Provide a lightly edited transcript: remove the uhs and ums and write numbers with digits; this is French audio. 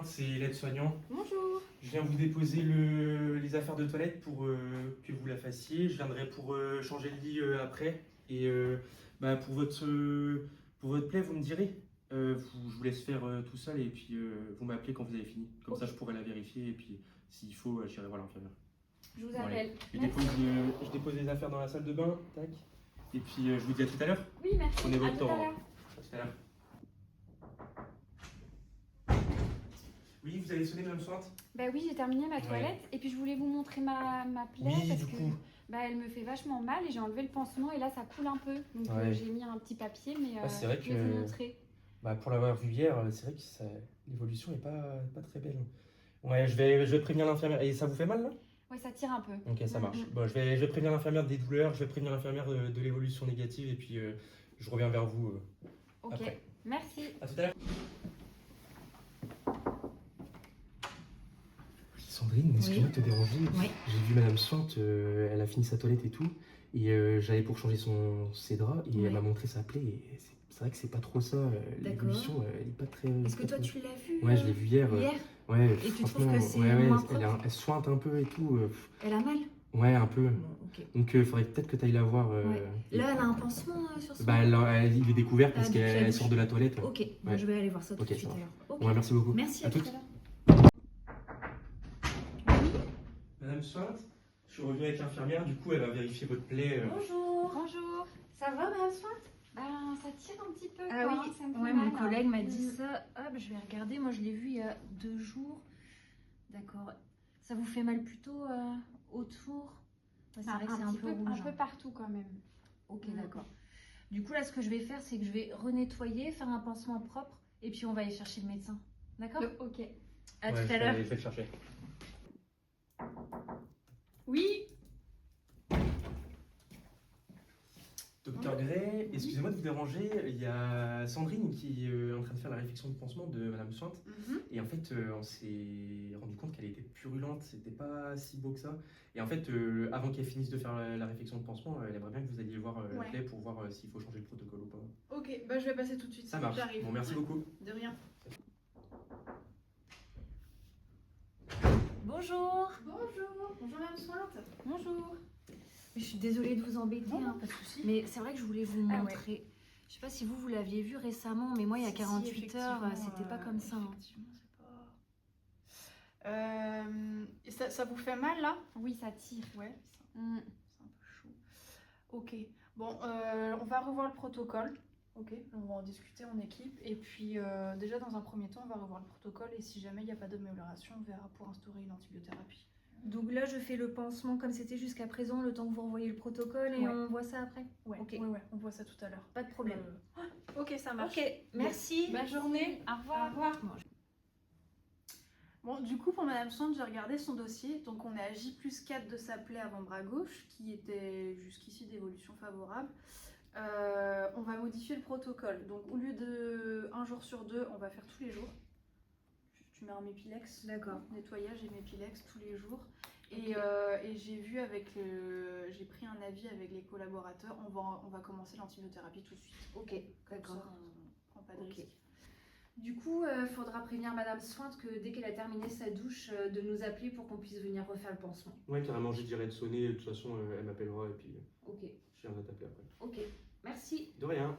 c'est l'aide-soignant. Bonjour. Je viens vous déposer les affaires de toilette pour que vous la fassiez. Je viendrai pour changer le lit après. Et pour votre plaie, vous me direz. Je vous laisse faire tout seul et puis vous m'appelez quand vous avez fini. Comme ça, je pourrai la vérifier et puis s'il faut, j'irai voir l'infirmière. Je vous Bon, allez. appelle. Je dépose les affaires dans la salle de bain. Tac. Et puis je vous dis à tout à l'heure. Oui, merci. Prenez À votre tout à temps. l'heure. À tout à l'heure. Oui, vous avez sonné, Madame Swart? Bah oui, j'ai terminé ma toilette et puis je voulais vous montrer ma plaie Oui, parce du que coup. elle me fait vachement mal et j'ai enlevé le pansement et là ça coule un peu. Donc Ouais. j'ai mis un petit papier mais C'est vrai je vais vous montrer. pour l'avoir vu hier, c'est vrai que l'évolution n'est pas très belle. Ouais, je vais prévenir l'infirmière. Et ça vous fait mal là? Ouais, ça tire un peu. Ok, ça marche. Bon, je vais prévenir l'infirmière des douleurs, je vais prévenir l'infirmière de l'évolution négative et puis je reviens vers vous Ok, après. merci. À tout à l'heure. Sandrine, excuse-moi de te déranger. Oui. J'ai vu Madame Swart, elle a fini sa toilette et tout. Et j'allais pour changer ses draps et Ouais. elle m'a montré sa plaie. Et c'est vrai que c'est pas trop ça. L'évolution, elle est pas très. Est-ce que toi tu l'as vu Ouais, je l'ai vu hier. Hier Ouais, Et tu trouves franchement, que c'est ouais, moins elle, propre elle sointe un peu et tout. Elle a mal Ouais, un peu. Bon, ok. Donc il faudrait peut-être que tu ailles la voir. Ouais. Là, elle a un pansement sur son Bah, il est découvert parce depuis la qu'elle douche. sort de la toilette. Ok, bon, Ouais. je vais aller voir ça tout Ok, de ça suite marche. alors. Ok. Ouais, merci beaucoup. Merci, à tout toutes. à l'heure. Madame Swart, je suis revenu avec l'infirmière, du coup elle va vérifier votre plaie. Bonjour. Bonjour. Ça va, Madame Swart? Ben ça tire un petit peu. Ah quoi, oui, ça me fait ouais, mal, mon collègue m'a dit Mm. ça. Hop, je vais regarder. Moi, je l'ai vu il y a 2 jours. D'accord. Ça vous fait mal plutôt autour? Ouais, c'est vrai que c'est un petit peu peu, rouge. un peu partout quand même. Ok, Mm. d'accord. Du coup, là, ce que je vais faire, c'est que je vais renettoyer, faire un pansement propre, et puis on va aller chercher le médecin. D'accord? Ok. À tout à l'heure. Je vais le chercher. Oui. Docteur Gray, excusez-moi de vous déranger, il y a Sandrine qui est en train de faire la réflexion de pansement de Madame Swart. Et en fait, on s'est rendu compte qu'elle était purulente, c'était pas si beau que ça. Et en fait, avant qu'elle finisse de faire la réflexion de pansement, elle aimerait bien que vous alliez voir la plaie pour voir s'il faut changer le protocole ou pas. Ok, bah je vais passer tout de suite. Ça marche. J'arrive. Bon, merci beaucoup. De rien. Bonjour. Bonjour. Bonjour Madame Swart. Bonjour. Je suis désolée de vous embêter, Non, hein, pas de souci. mais c'est vrai que je voulais vous Ah ouais. montrer. Je sais pas si vous l'aviez vu récemment, mais moi, il y a 48 heures, c'était pas comme ça. Hein. Effectivement, c'est pas. Ça vous fait mal là? Oui, ça tire. Ouais, Mm. c'est un peu chaud. Ok. Bon, on va revoir le protocole. Ok, on va en discuter en équipe. Et puis, déjà, dans un premier temps, on va revoir le protocole. Et si jamais il n'y a pas d'amélioration, on verra pour instaurer une antibiothérapie. Donc là, je fais le pansement comme c'était jusqu'à présent, le temps que vous renvoyez le protocole et Ouais. on voit ça après. Ouais, Ok. ouais, on voit ça tout à l'heure. Pas de problème. Ok, ça marche. Ok, merci. Bonne journée. Au revoir. Au revoir. Bon, du coup, pour Madame Swart, j'ai regardé son dossier. Donc, on est à J+4 de sa plaie avant-bras gauche, qui était jusqu'ici d'évolution favorable. On va modifier le protocole. Donc, au lieu de 1 jour sur 2, on va faire tous les jours. Tu mets un Mépilex. D'accord. Nettoyage et Mépilex tous les jours. Et j'ai vu j'ai pris un avis avec les collaborateurs. On va commencer l'antibiothérapie tout de suite. Ok, Comme d'accord. ça, on prend pas de Ok. risque. Du coup, il faudra prévenir Madame Swart que dès qu'elle a terminé sa douche, de nous appeler pour qu'on puisse venir refaire le pansement. Ouais, carrément, je dirais de sonner, de toute façon, elle m'appellera et puis Ok, je viendrai t'appeler après. ok. Merci. De rien.